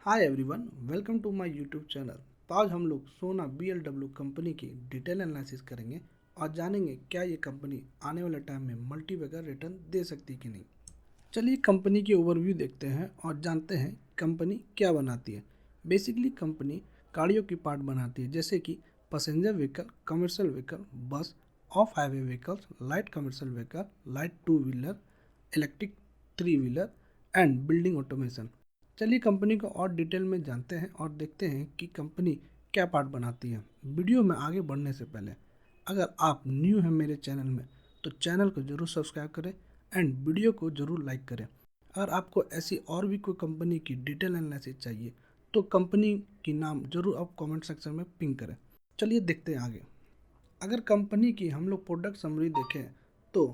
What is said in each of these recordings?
Hi everyone, welcome to my YouTube channel. तो आज हम लोग सोना BLW कंपनी की डिटेल एनालिसिस करेंगे और जानेंगे क्या ये कंपनी आने वाले टाइम में मल्टीबैगर रिटर्न दे सकती कि नहीं। चलिए कंपनी की ओवरव्यू देखते हैं और जानते हैं कंपनी क्या बनाती है। बेसिकली कंपनी गाड़ियों की पार्ट बनाती है, जैसे कि पैसेंजर व्हीकल, कमर्शियल व्हीकल, बस, of highway vehicles, light commercial vehicle, light two wheeler, electric three wheeler and building automation. चलिए कंपनी को और डिटेल में जानते हैं और देखते हैं कि कंपनी क्या पार्ट बनाती है। वीडियो में आगे बढ़ने से पहले अगर आप न्यू हैं मेरे चैनल में तो चैनल को ज़रूर सब्सक्राइब करें एंड वीडियो को ज़रूर लाइक करें। अगर आपको ऐसी और भी कोई कंपनी की डिटेल एनालिसिस चाहिए तो कंपनी की नाम ज़रूर आप कमेंट सेक्शन में पिंग करें। चलिए देखते हैं आगे। अगर कंपनी की हम लोग प्रोडक्ट समरी देखें तो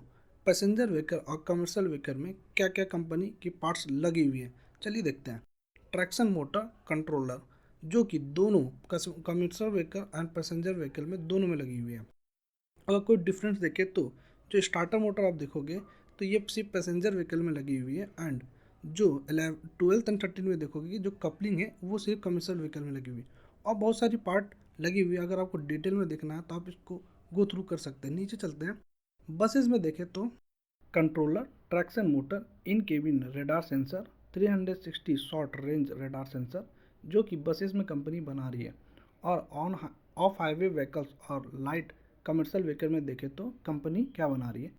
पैसेंजर व्हीकल और कमर्शियल व्हीकल में क्या क्या कंपनी की पार्ट्स लगी हुई है, चलिए देखते हैं। ट्रैक्शन मोटर कंट्रोलर, जो कि दोनों commercial vehicle and passenger vehicle में दोनों में लगी हुई है। अगर कोई डिफरेंस देखे तो जो स्टार्टर मोटर आप देखोगे तो ये सिर्फ पैसेंजर व्हीकल में लगी हुई है एंड जो 12th एंड 13 में देखोगे कि जो कपलिंग है वो सिर्फ कमर्शियल व्हीकल में लगी हुई है। और बहुत सारी पार्ट लगी हुई है। अगर आपको डिटेल में देखना है तो आप इसको गो थ्रू कर सकते हैं। नीचे चलते हैं। बसेस में देखें तो controller, traction motor, in cabin radar sensor, 360 short range radar sensor, जो कि बसेस में कंपनी बना रही है। और ऑन ऑफ हाईवे व्हीकल्स और लाइट कमर्शियल व्हीकल में देखें तो कंपनी क्या बना रही है,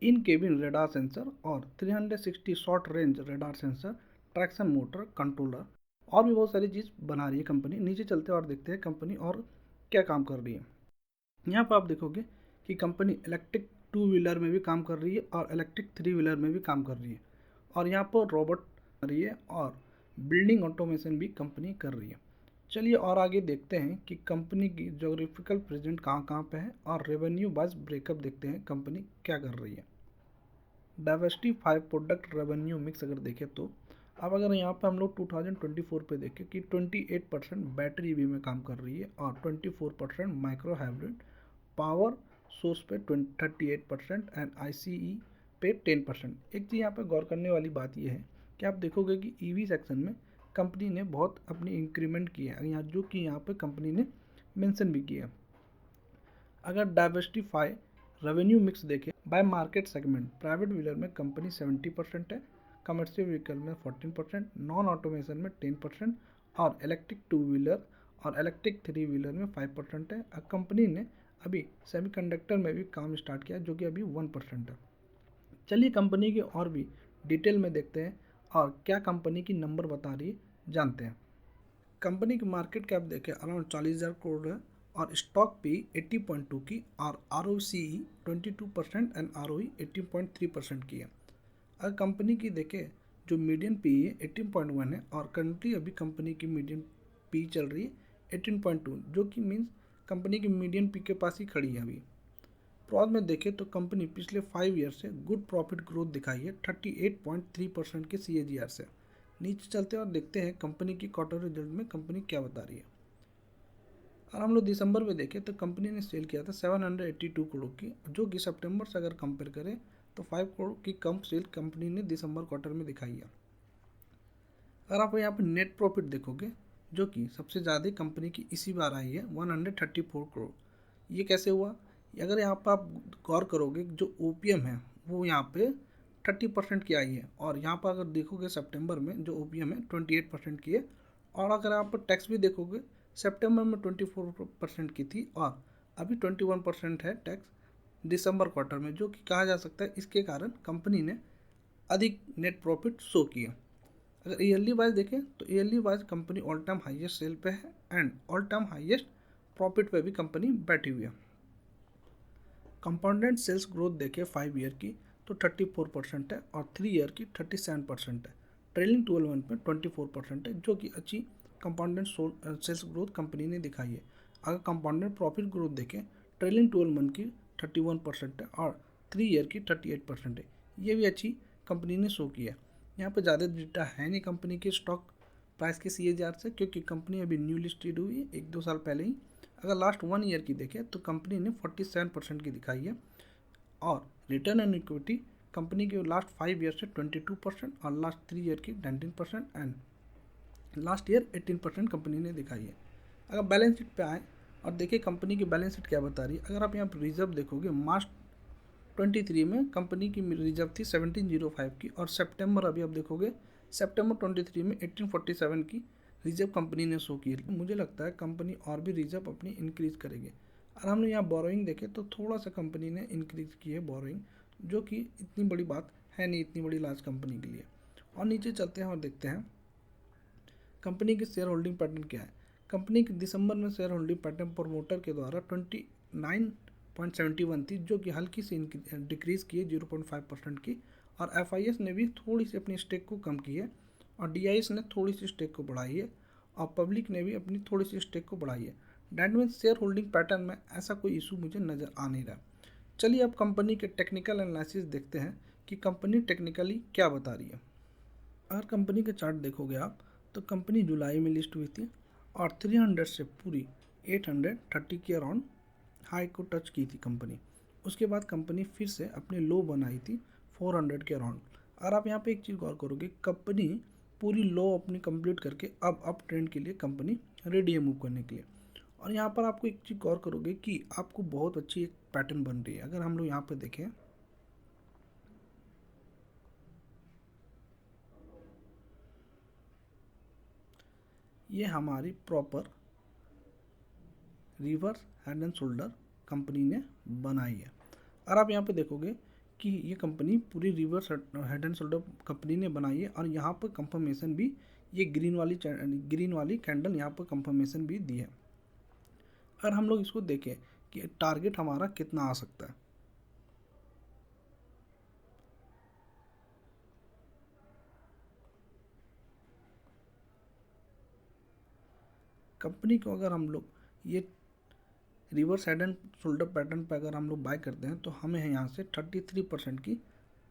इन केबिन रेडार सेंसर और 360 short range radar sensor, traction motor, controller और भी बहुत सारी चीज़ बना रही है कंपनी। नीचे चलते हैं और देखते हैं कंपनी और क्या काम कर रही है। यहाँ पर आप देखोगे कि कंपनी इलेक्ट्रिक टू व्हीलर में भी काम कर रही है और इलेक्ट्रिक थ्री व्हीलर में भी काम कर रही है। और यहाँ पर रोबोट कर रही है और बिल्डिंग ऑटोमेशन भी कंपनी कर रही है। चलिए और आगे देखते हैं कि कंपनी की जोग्राफिकल प्रेजेंट कहाँ कहाँ पे है और रेवेन्यू वाइज ब्रेकअप देखते हैं कंपनी क्या कर रही है। डाइवर्सिफाई प्रोडक्ट रेवेन्यू मिक्स अगर देखें तो अब अगर यहाँ पे हम लोग 2024 पे देखें कि 28% बैटरी ईवी में काम कर रही है और 24% माइक्रो हाइब्रिड, पावर सोर्स पे 38% एंड ICE पे 10%। एक चीज़ यहाँ पे गौर करने वाली बात यह है कि आप देखोगे कि ईवी सेक्शन में कंपनी ने बहुत अपनी इंक्रीमेंट की है, यहाँ जो कि यहाँ पे कंपनी ने मेंशन भी किया। अगर डाइवर्सिफाई रेवेन्यू मिक्स देखें bye market segment, private wheeler में कंपनी 70% है, कमर्शियल व्हीकल में 14%, नॉन ऑटोमेशन में 10% और इलेक्ट्रिक टू व्हीलर और इलेक्ट्रिक थ्री व्हीलर में 5% है। कंपनी ने अभी सेमीकंडक्टर में भी काम स्टार्ट किया जो कि अभी 1% है। चलिए कंपनी की और भी डिटेल में देखते हैं और क्या कंपनी की नंबर बता रही है जानते हैं। कंपनी की मार्केट कैप देखें अराउंड 40,000 करोड़ है और स्टॉक पी 80.2 की और ROCE 22% एंड ROE 18.3% की है। अगर कंपनी की देखें जो मीडियन पी है 18.1 है और करंटली अभी कंपनी की मीडियन पी चल रही है 18.2, जो कि मीन्स कंपनी की मीडियन पी के पास ही खड़ी है अभी। प्रॉज में देखें तो कंपनी पिछले 5 ईयर से गुड प्रॉफिट ग्रोथ दिखाई है 38.3% के CAGR से। नीचे चलते हैं और देखते हैं कंपनी की क्वार्टर रिजल्ट में कंपनी क्या बता रही है। और हम लोग दिसंबर में देखें तो कंपनी ने सेल किया था 782 करोड़ की, जो कि सितंबर से अगर कंपेयर करें तो 5 करोड़ की कम सेल कंपनी ने दिसंबर क्वार्टर में दिखाई है। अगर आप यहाँ पर नेट प्रॉफिट देखोगे जो कि सबसे ज़्यादा कंपनी की इसी बार आई है 134 करोड़। ये कैसे हुआ? अगर यहाँ पर आप गौर करोगे जो OPM है वो यहाँ पे 30% की आई है और यहाँ पर अगर देखोगे सितंबर में जो OPM है 28% की है। और अगर आप टैक्स भी देखोगे सितंबर में 24% की थी और अभी 21% है टैक्स दिसंबर क्वार्टर में, जो कि कहा जा सकता है इसके कारण कंपनी ने अधिक नेट प्रॉफिट शो किया। अगर ईयरली वाइज देखें तो yearly wise company all time highest sale पे है and all time highest profit पे भी कंपनी बैठी हुई है। कंपाउंडेड सेल्स ग्रोथ देखें 5 ईयर की तो 34% है और 3 ईयर की 37% है। ट्रेलिंग 12 मंथ में 24% है, जो कि अच्छी कंपाउंडेड सेल्स ग्रोथ कंपनी ने दिखाई है। अगर कंपाउंडेड प्रॉफिट ग्रोथ देखें ट्रेलिंग 12 मंथ की 31% है और 3 ईयर की 38% है। ये भी अच्छी कंपनी ने शो किया। यहाँ पर ज़्यादा डेटा है नहीं कंपनी के स्टॉक प्राइस के CAGR से, क्योंकि कंपनी अभी न्यू लिस्टेड हुई है 1-2 साल पहले ही। अगर लास्ट 1 ईयर की देखें तो कंपनी ने 47% की दिखाई है और रिटर्न ऑन इक्विटी कंपनी के लास्ट 5 ईयर से 22% और लास्ट 3 ईयर की 19% एंड लास्ट ईयर 18% कंपनी ने दिखाई है। अगर बैलेंस शीट पे आए और देखिए कंपनी की बैलेंस शीट क्या बता रही है, अगर आप यहाँ पर रिजर्व देखोगे मार्च 23 में कंपनी की रिजर्व थी 1705 की, और सितंबर अभी आप देखोगे सितंबर 23 में 1847 की रिजर्व कंपनी ने शो की है। मुझे लगता है कंपनी और भी रिजर्व अपनी इंक्रीज करेगी। और हमने यहाँ बोरोइंग देखे तो थोड़ा सा कंपनी ने इंक्रीज की है बोरोइंग, जो कि इतनी बड़ी बात है नहीं इतनी बड़ी लार्ज कंपनी के लिए। और नीचे चलते हैं और देखते हैं कंपनी की शेयर होल्डिंग पैटर्न क्या है। कंपनी के दिसंबर में शेयर होल्डिंग पैटर्न प्रमोटर के द्वारा 29.71 थी, जो कि हल्की सी डिक्रीज की है 0.5% की। और एफआईएस ने भी थोड़ी सी अपनी स्टेक को कम की है, और डीआईएस ने थोड़ी सी स्टेक को बढ़ाई है, और पब्लिक ने भी अपनी थोड़ी सी स्टेक को बढ़ाई है। That means share holding pattern में ऐसा कोई इशू मुझे नज़र आ नहीं रहा। चलिए अब कंपनी के टेक्निकल एनालिसिस देखते हैं कि कंपनी टेक्निकली क्या बता रही है। अगर कंपनी का चार्ट देखोगे आप तो कंपनी जुलाई में लिस्ट हुई थी और 300 से पूरी 830 के अराउंड हाई को टच की थी कंपनी। उसके बाद कंपनी फिर से अपनी लो बनाई थी 400 के अराउंड। और आप यहाँ पे एक चीज़ गौर करोगे, कंपनी पूरी लो अपनी कंप्लीट करके अब अप ट्रेंड के लिए कंपनी रेडी है मूव करने के लिए। और यहाँ पर आपको एक चीज़ गौर करोगे कि आपको बहुत अच्छी एक पैटर्न बन रही है। अगर हम लोग यहाँ पर देखें, ये हमारी proper reverse head and shoulder company ने बनाई है। और आप यहाँ पे देखोगे कि ये कंपनी पूरी reverse head and shoulder company ने बनाई है, और यहाँ पर कंफर्मेशन भी ये ग्रीन वाली कैंडल यहाँ पर कंफर्मेशन भी दी है। अगर हम लोग इसको देखें कि टारगेट हमारा कितना आ सकता है, कंपनी को अगर हम लोग ये reverse head and shoulder pattern पर अगर हम लोग बाय करते हैं तो हमें यहाँ से 33% की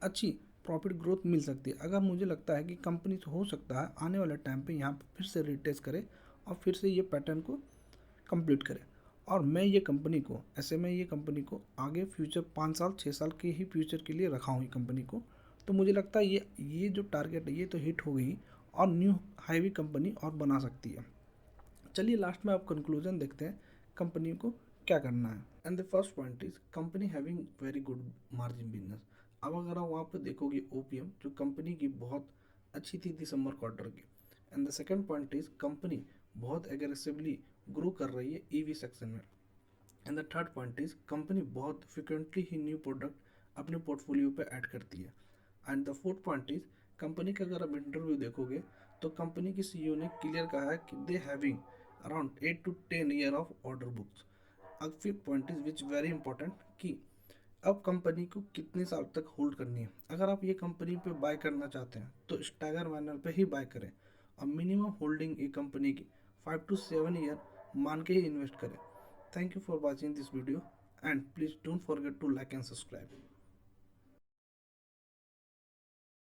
अच्छी प्रॉफिट ग्रोथ मिल सकती है। अगर मुझे लगता है कि कंपनी से हो सकता है आने वाले टाइम पे यहाँ पर फिर से रिटेस्ट करे और फिर से ये पैटर्न को कंप्लीट करे। और मैं ये कंपनी को आगे फ्यूचर 5 साल 6 साल के ही फ्यूचर के लिए रखा हूँ ये कंपनी को। तो मुझे लगता है ये जो टारगेट है ये तो हिट हो गई, और न्यू हाई भी कंपनी और बना सकती है। चलिए लास्ट में आप कंक्लूजन देखते हैं कंपनी को क्या करना है। And the first point is company having very good margin business. अब अगर आप वहाँ पर देखोगे ओपीएम जो कंपनी की बहुत अच्छी थी दिसंबर क्वार्टर की। And the second point is company बहुत एग्रेसिवली ग्रो कर रही है ईवी सेक्शन में। And the third point is company बहुत फ्रिक्वेंटली ही न्यू प्रोडक्ट अपने पोर्टफोलियो पे ऐड करती है। And the fourth point is company का अगर आप इंटरव्यू देखोगे तो कंपनी की सीईओ ने क्लियर कहा है कि they having around 8 to 10 year of order books. अब fifth point is which very important कि अब कंपनी को कितने साल तक होल्ड करनी है। अगर आप ये कंपनी पे बाय करना चाहते हैं तो स्टैगर मैनर पे ही बाय करें, और मिनिमम होल्डिंग ये कंपनी की 5 to 7 ईयर मान के ही इन्वेस्ट करें। Thank you for watching this video and please don't forget to like and subscribe.